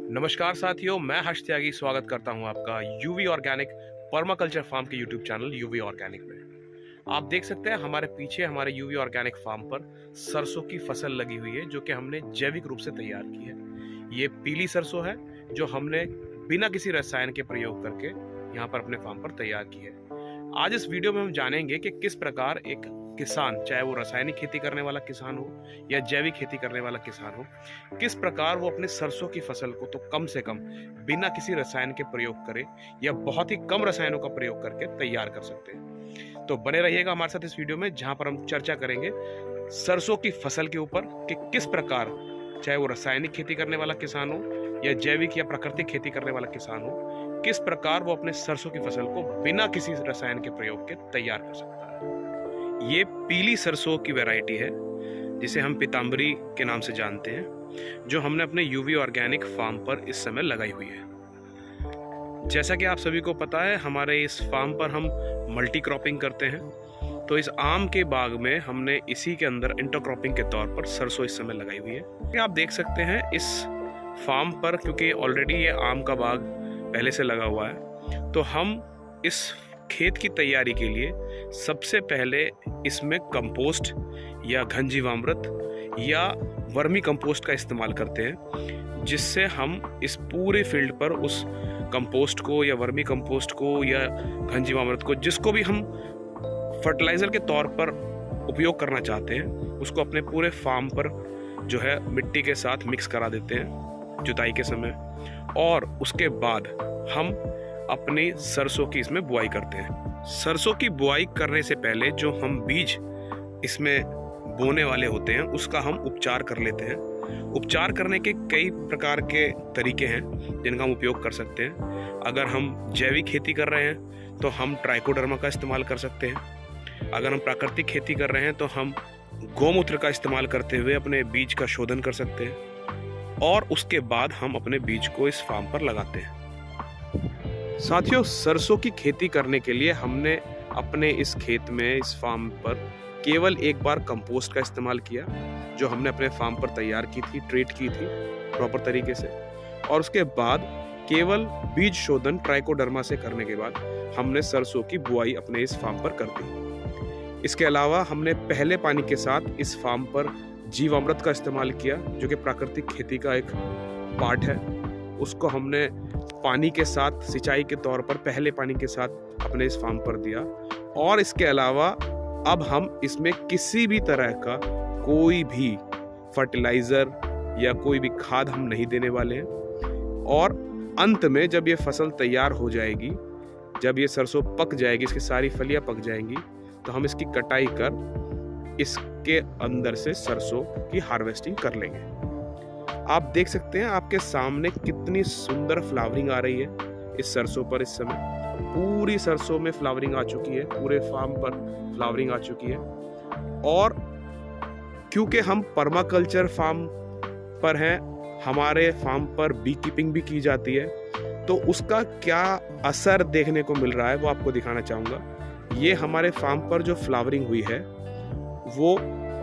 नमस्कार साथियों, मैं हर्ष त्यागी स्वागत करता हूं आपका यूवी ऑर्गेनिक पर्माकल्चर फार्म के यूट्यूब चैनल यूवी ऑर्गेनिक में। आप देख सकते हैं हमारे पीछे हमारे यूवी ऑर्गेनिक फार्म पर सरसों की फसल लगी हुई है, जो कि हमने जैविक रूप से तैयार की है। ये पीली सरसों है जो हमने बिना किसी रसायन के प्रयोग करके यहाँ पर अपने फार्म पर तैयार की है। आज इस वीडियो में हम जानेंगे कि किस प्रकार एक किसान, चाहे वो रासायनिक खेती करने वाला किसान हो या जैविक खेती करने वाला किसान हो, किस प्रकार वो अपने सरसों की फसल को तो कम से कम बिना किसी रसायन के प्रयोग करे या बहुत ही कम रसायनों का प्रयोग करके तैयार कर सकते हैं। तो बने रहिएगा हमारे साथ इस वीडियो में, जहां पर हम चर्चा करेंगे सरसों की फसल के ऊपर कि किस प्रकार, चाहे वो रासायनिक खेती करने वाला किसान हो या जैविक या प्राकृतिक खेती करने वाला किसान हो, किस प्रकार वो अपने सरसों की फसल को बिना किसी रसायन के प्रयोग के तैयार कर सकता है। ये पीली सरसों की वैरायटी है जिसे हम पीताम्बरी के नाम से जानते हैं, जो हमने अपने यूवी ऑर्गेनिक फार्म पर इस समय लगाई हुई है। जैसा कि आप सभी को पता है, हमारे इस फार्म पर हम मल्टी क्रॉपिंग करते हैं, तो इस आम के बाग में हमने इसी के अंदर इंटरक्रॉपिंग के तौर पर सरसों इस समय लगाई हुई है। आप देख सकते हैं इस फार्म पर, क्योंकि ऑलरेडी ये आम का बाग पहले से लगा हुआ है, तो हम इस खेत की तैयारी के लिए सबसे पहले इसमें कंपोस्ट या घन जीवामृत या वर्मी कंपोस्ट का इस्तेमाल करते हैं, जिससे हम इस पूरे फील्ड पर उस कंपोस्ट को या वर्मी कंपोस्ट को या घन जीवामृत को, जिसको भी हम फर्टिलाइजर के तौर पर उपयोग करना चाहते हैं, उसको अपने पूरे फार्म पर जो है मिट्टी के साथ मिक्स करा देते हैं जुताई के समय। और उसके बाद हम अपनी सरसों की इसमें बुआई करते हैं। सरसों की बुआई करने से पहले जो हम बीज इसमें बोने वाले होते हैं, उसका हम उपचार कर लेते हैं। उपचार करने के कई प्रकार के तरीके हैं जिनका हम उपयोग कर सकते हैं। अगर हम जैविक खेती कर रहे हैं तो हम ट्राइकोडर्मा का इस्तेमाल कर सकते हैं। अगर हम प्राकृतिक खेती कर रहे हैं तो हम गौमूत्र का इस्तेमाल करते हुए अपने बीज का शोधन कर सकते हैं, और उसके बाद हम अपने बीज को इस फार्म पर लगाते हैं। साथियों, सरसों की खेती करने के लिए हमने अपने इस खेत में, इस फार्म पर केवल एक बार कंपोस्ट का इस्तेमाल किया, जो हमने अपने फार्म पर तैयार की थी, ट्रीट की थी प्रॉपर तरीके से। और उसके बाद केवल बीज शोधन ट्राइकोडर्मा से करने के बाद हमने सरसों की बुआई अपने इस फार्म पर कर दी। इसके अलावा हमने पहले पानी के साथ इस फार्म पर जीवामृत का इस्तेमाल किया, जो कि प्राकृतिक खेती का एक पार्ट है। उसको हमने पानी के साथ सिंचाई के तौर पर पहले पानी के साथ अपने इस फार्म पर दिया। और इसके अलावा अब हम इसमें किसी भी तरह का कोई भी फर्टिलाइजर या कोई भी खाद हम नहीं देने वाले हैं। और अंत में जब ये फसल तैयार हो जाएगी, जब ये सरसों पक जाएगी, इसकी सारी फलियां पक जाएंगी, तो हम इसकी कटाई कर इसके अंदर से सरसों की हार्वेस्टिंग कर लेंगे। आप देख सकते हैं आपके सामने कितनी सुंदर फ्लावरिंग आ रही है इस सरसों पर। इस समय पूरी सरसों में फ्लावरिंग आ चुकी है, पूरे फार्म पर फ्लावरिंग आ चुकी है। और क्योंकि हम पर्माकल्चर फार्म पर हैं, हमारे फार्म पर बी कीपिंग भी की जाती है, तो उसका क्या असर देखने को मिल रहा है वो आपको दिखाना चाहूँगा। ये हमारे फार्म पर जो फ्लावरिंग हुई है वो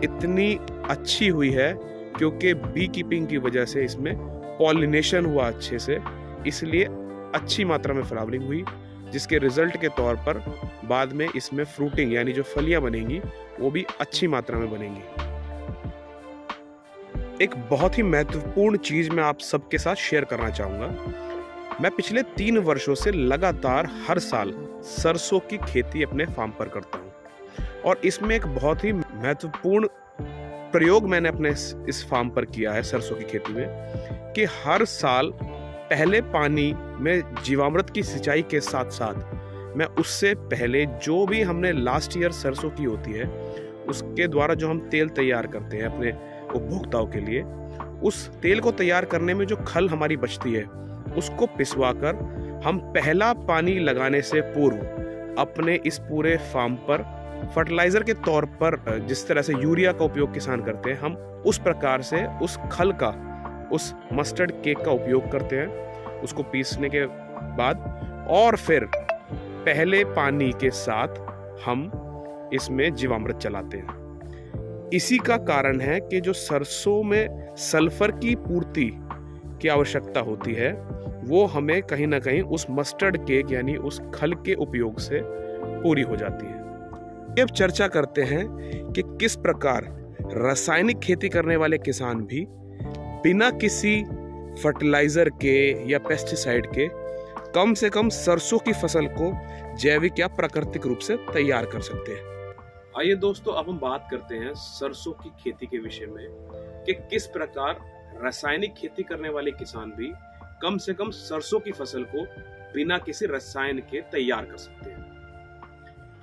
इतनी अच्छी हुई है क्योंकि बी कीपिंग की वजह से इसमें पॉलिनेशन हुआ अच्छे से, इसलिए अच्छी मात्रा में फ्लावरिंग हुई, जिसके रिजल्ट के तौर पर बाद में इसमें फ्रूटिंग यानी जो फलियां बनेंगी वो भी अच्छी मात्रा में बनेंगी। एक बहुत ही महत्वपूर्ण चीज मैं आप सबके साथ शेयर करना चाहूंगा। मैं पिछले 3 वर्षों से लगातार हर साल सरसों की खेती अपने फार्म पर करता हूं, और इसमें एक बहुत ही महत्वपूर्ण प्रयोग मैंने अपने इस फार्म पर किया है सरसों की खेती में, कि हर साल पहले पानी में जीवामृत की सिंचाई के साथ साथ मैं उससे पहले जो भी हमने लास्ट ईयर सरसों की होती है, उसके द्वारा जो हम तेल तैयार करते हैं अपने उपभोक्ताओं के लिए, उस तेल को तैयार करने में जो खल हमारी बचती है उसको पिसवाकर हम पहला पानी लगाने से पूर्व अपने इस पूरे फार्म पर फर्टिलाइजर के तौर पर, जिस तरह से यूरिया का उपयोग किसान करते हैं, हम उस प्रकार से उस खल का, उस मस्टर्ड केक का उपयोग करते हैं उसको पीसने के बाद। और फिर पहले पानी के साथ हम इसमें जीवामृत चलाते हैं। इसी का कारण है कि जो सरसों में सल्फर की पूर्ति की आवश्यकता होती है वो हमें कहीं ना कहीं उस मस्टर्ड केक यानी उस खल के उपयोग से पूरी हो जाती है। अब चर्चा करते हैं कि किस प्रकार रासायनिक खेती करने वाले किसान भी बिना किसी फर्टिलाइजर के या पेस्टिसाइड के कम से कम सरसों की फसल को जैविक या प्राकृतिक रूप से तैयार कर सकते हैं। आइए दोस्तों, अब हम बात करते हैं सरसों की खेती के विषय में कि किस प्रकार रासायनिक खेती करने वाले किसान भी कम से कम सरसों की फसल को बिना किसी रसायन के तैयार कर सकते हैं।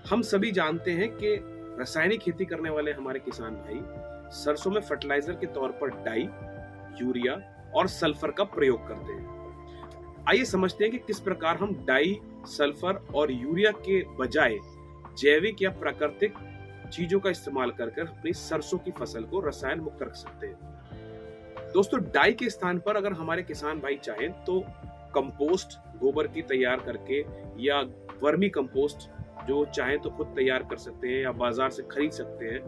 हम सभी जानते हैं कि रासायनिक खेती करने वाले हमारे किसान भाई सरसों में फर्टिलाइजर के तौर पर डाई, यूरिया और सल्फर का प्रयोग करते हैं। आइए समझते हैं कि किस प्रकार हम डाई, सल्फर और यूरिया के बजाय जैविक या प्राकृतिक चीजों का इस्तेमाल कर अपनी सरसों की फसल को रसायन मुक्त रख सकते हैं। दोस्तों, डाई के स्थान पर अगर हमारे किसान भाई चाहें तो कंपोस्ट गोबर की तैयार करके या वर्मी कंपोस्ट जो चाहें तो खुद तैयार कर सकते हैं या बाजार से खरीद सकते हैं,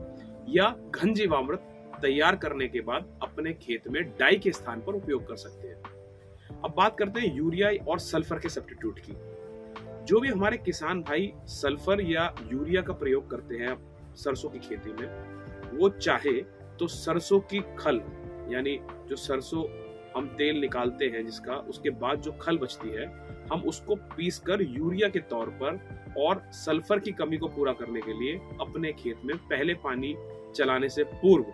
या घन जीवामृत तैयार करने के बाद अपने खेत में डाई के स्थान पर उपयोग कर सकते हैं। अब बात करते हैं यूरिया और सल्फर के सब्स्टिट्यूट की। जो भी हमारे किसान भाई सल्फर या यूरिया का प्रयोग करते हैं सरसों की खेती में, वो चाहे तो सरसों की खल यानी जो सरसों हम तेल निकालते हैं जिसका, उसके बाद जो खल बचती है हम उसको पीसकर यूरिया के तौर पर और सल्फर की कमी को पूरा करने के लिए अपने खेत में पहले पानी चलाने से पूर्व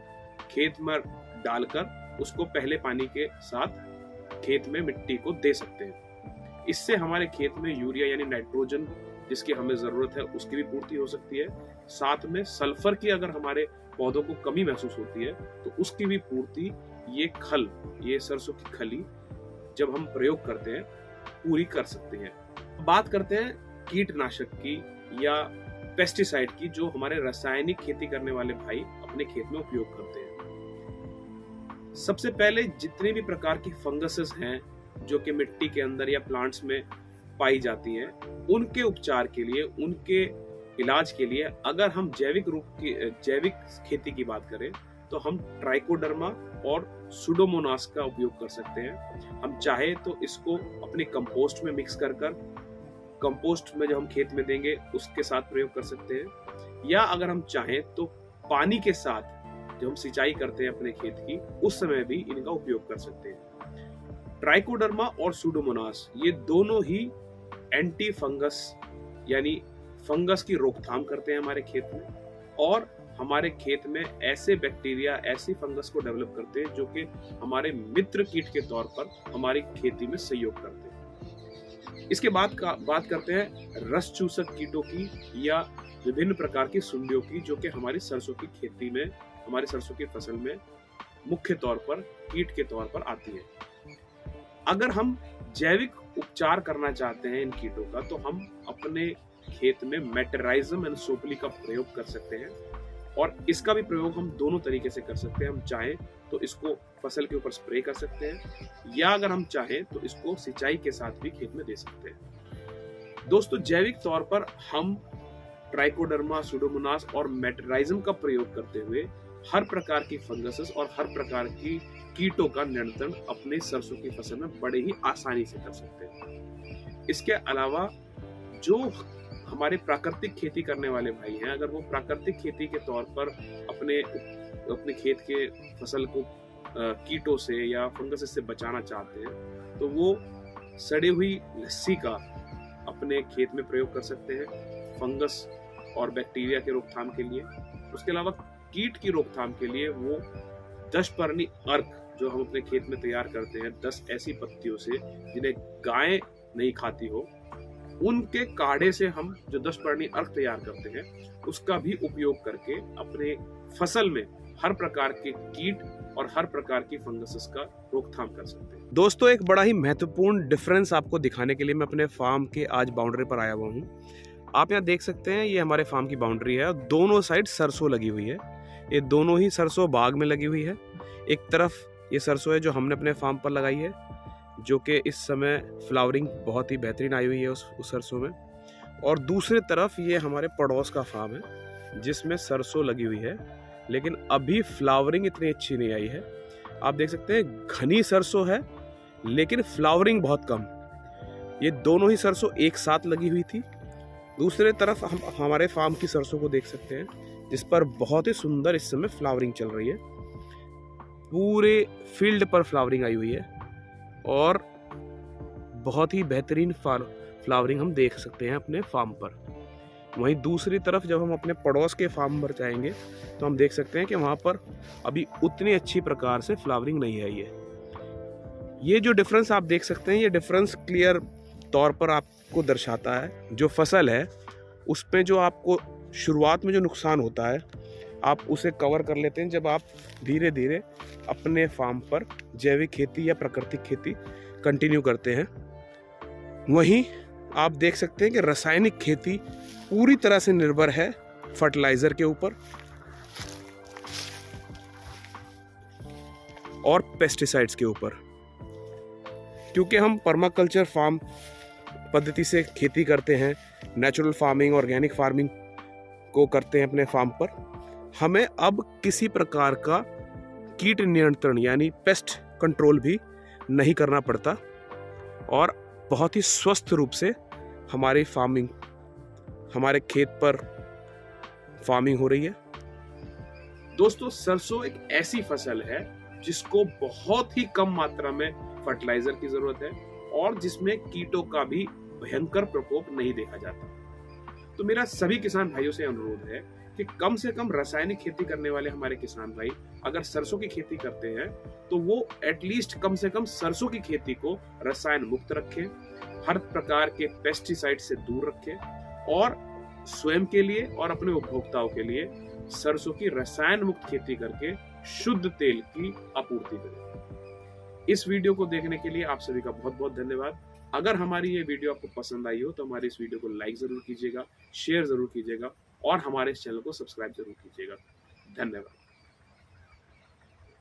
खेत में डालकर उसको पहले पानी के साथ खेत में मिट्टी को दे सकते हैं। इससे हमारे खेत में यूरिया यानी नाइट्रोजन जिसकी हमें जरूरत है उसकी भी पूर्ति हो सकती है। साथ में सल्फर की अगर हमारे पौधों को कमी महसूस होती है तो उसकी भी पूर्ति ये सरसों की खली जब हम प्रयोग करते हैं पूरी कर सकते हैं। बात करते हैं कीटनाशक की या पेस्टिसाइड की जो हमारे रासायनिक खेती करने वाले भाई अपने खेत में उपयोग करते हैं। सबसे पहले जितने भी प्रकार की फंगसेस हैं जो कि मिट्टी के अंदर या प्लांट्स में पाई जाती हैं, उनके उपचार के लिए, उनके इलाज के लिए अगर हम जैविक खेती की बात करें तो हम ट्राइकोडर्मा और सुडोमोनास का उपयोग कर सकते हैं। हम चाहे तो इसको अपने कंपोस्ट में मिक्स कर कंपोस्ट में जो हम खेत में देंगे उसके साथ प्रयोग कर सकते हैं, या अगर हम चाहें तो पानी के साथ जो हम सिंचाई करते हैं अपने खेत की उस समय भी इनका उपयोग कर सकते हैं। ट्राइकोडर्मा और सुडोमोनास ये दोनों ही एंटी फंगस यानी फंगस की रोकथाम करते हैं हमारे खेत में, और हमारे खेत में ऐसे बैक्टीरिया, ऐसी फंगस को डेवलप करते हैं जो कि हमारे मित्र कीट के तौर पर हमारी खेती में सहयोग करते हैं। इसके बाद बात करते हैं रस चूसक कीटों की या विभिन्न प्रकार की सुंडियों की जो कि हमारी सरसों की खेती में, हमारी सरसों की फसल में मुख्य तौर पर कीट के तौर पर आती है। अगर हम जैविक उपचार करना चाहते हैं इन कीटों का तो हम अपने खेत में मेटराइजम एंड सोपली का प्रयोग कर सकते हैं, और इसका भी प्रयोग हम दोनों तरीके से कर सकते हैं। हम चाहें तो इसको फसल के ऊपर स्प्रे कर सकते हैं, या अगर हम चाहें तो इसको सिंचाई के साथ भी खेत में दे सकते हैं। दोस्तों, जैविक तौर पर हम ट्राइकोडर्मा, सुडोमोनास और मेटराइजम का प्रयोग करते हुए हर प्रकार की फंगसेस और हर प्रकार की कीटों का नियंत्रण अपने सरसों की फसल में बड़े ही आसानी से कर सकते हैं। इसके अलावा जो हमारे प्राकृतिक खेती करने वाले भाई हैं, अगर वो प्राकृतिक खेती के तौर पर अपने खेत के फसल को कीटों से या फंगस से बचाना चाहते हैं तो वो सड़ी हुई लस्सी का अपने खेत में प्रयोग कर सकते हैं फंगस और बैक्टीरिया के रोकथाम के लिए। उसके अलावा कीट की रोकथाम के लिए वो 10 पर्णी अर्क जो हम अपने खेत में तैयार करते हैं, 10 ऐसी पत्तियों से जिन्हें गाय नहीं खाती हो, उनके काढ़े से हम जो 10 पर्णी अर्क तैयार करते हैं उसका भी उपयोग करके अपने फसल में हर प्रकार के कीट और हर प्रकार की फंगसेस का रोकथाम कर सकते हैं। दोस्तों, एक बड़ा ही महत्वपूर्ण डिफरेंस आपको दिखाने के लिए मैं अपने फार्म के आज बाउंड्री पर आया हुआ हूँ। आप यहाँ देख सकते हैं, ये हमारे फार्म की बाउंड्री है और दोनों साइड सरसों लगी हुई है। ये दोनों ही सरसों बाग में लगी हुई है। एक तरफ ये सरसों है जो हमने अपने फार्म पर लगाई है, जो कि इस समय फ्लावरिंग बहुत ही बेहतरीन आई हुई है उस सरसों में, और दूसरी तरफ ये हमारे पड़ोस का फार्म है जिसमें सरसों लगी हुई है, लेकिन अभी फ्लावरिंग इतनी अच्छी नहीं आई है। आप देख सकते हैं घनी सरसों है लेकिन फ्लावरिंग बहुत कम। ये दोनों ही सरसों एक साथ लगी हुई थी। दूसरे तरफ हम हमारे फार्म की सरसों को देख सकते हैं, जिस पर बहुत ही सुंदर इस समय फ्लावरिंग चल रही है। पूरे फील्ड पर फ्लावरिंग आई हुई है और बहुत ही बेहतरीन फ्लावरिंग हम देख सकते हैं अपने फार्म पर। वहीं दूसरी तरफ जब हम अपने पड़ोस के फार्म पर जाएंगे तो हम देख सकते हैं कि वहाँ पर अभी उतनी अच्छी प्रकार से फ्लावरिंग नहीं है। ये जो डिफरेंस आप देख सकते हैं, ये डिफरेंस क्लियर तौर पर आपको दर्शाता है जो फसल है उस पे जो आपको शुरुआत में जो नुकसान होता है आप उसे कवर कर लेते हैं जब आप धीरे धीरे अपने फार्म पर जैविक खेती या प्राकृतिक खेती कंटिन्यू करते हैं। वहीं आप देख सकते हैं कि रासायनिक खेती पूरी तरह से निर्भर है फर्टिलाइजर के ऊपर और पेस्टिसाइड्स के ऊपर। क्योंकि हम पर्माकल्चर फार्म पद्धति से खेती करते हैं, नेचुरल फार्मिंग, ऑर्गेनिक फार्मिंग को करते हैं अपने फार्म पर, हमें अब किसी प्रकार का कीट नियंत्रण यानी पेस्ट कंट्रोल भी नहीं करना पड़ता और बहुत ही स्वस्थ रूप से हमारी फार्मिंग, हमारे खेत पर फार्मिंग हो रही है। दोस्तों, सरसों एक ऐसी फसल है जिसको बहुत ही कम मात्रा में फर्टिलाइजर की जरूरत है और जिसमें कीटों का भी भयंकर प्रकोप नहीं देखा जाता। तो मेरा सभी किसान भाइयों से अनुरोध है कि कम से कम रासायनिक खेती करने वाले हमारे किसान भाई अगर सरसों की खेती करते हैं तो वो एटलीस्ट कम से कम सरसों की खेती को रसायन मुक्त रखें, हर प्रकार के पेस्टिसाइड से दूर रखें और स्वयं के लिए और अपने उपभोक्ताओं के लिए सरसों की रसायन मुक्त खेती करके शुद्ध तेल की आपूर्ति करें। इस वीडियो को देखने के लिए आप सभी का बहुत बहुत धन्यवाद। अगर हमारी ये वीडियो आपको पसंद आई हो तो हमारे इस वीडियो को लाइक जरूर कीजिएगा, शेयर जरूर कीजिएगा और हमारे इस चैनल को सब्सक्राइब जरूर कीजिएगा। धन्यवाद।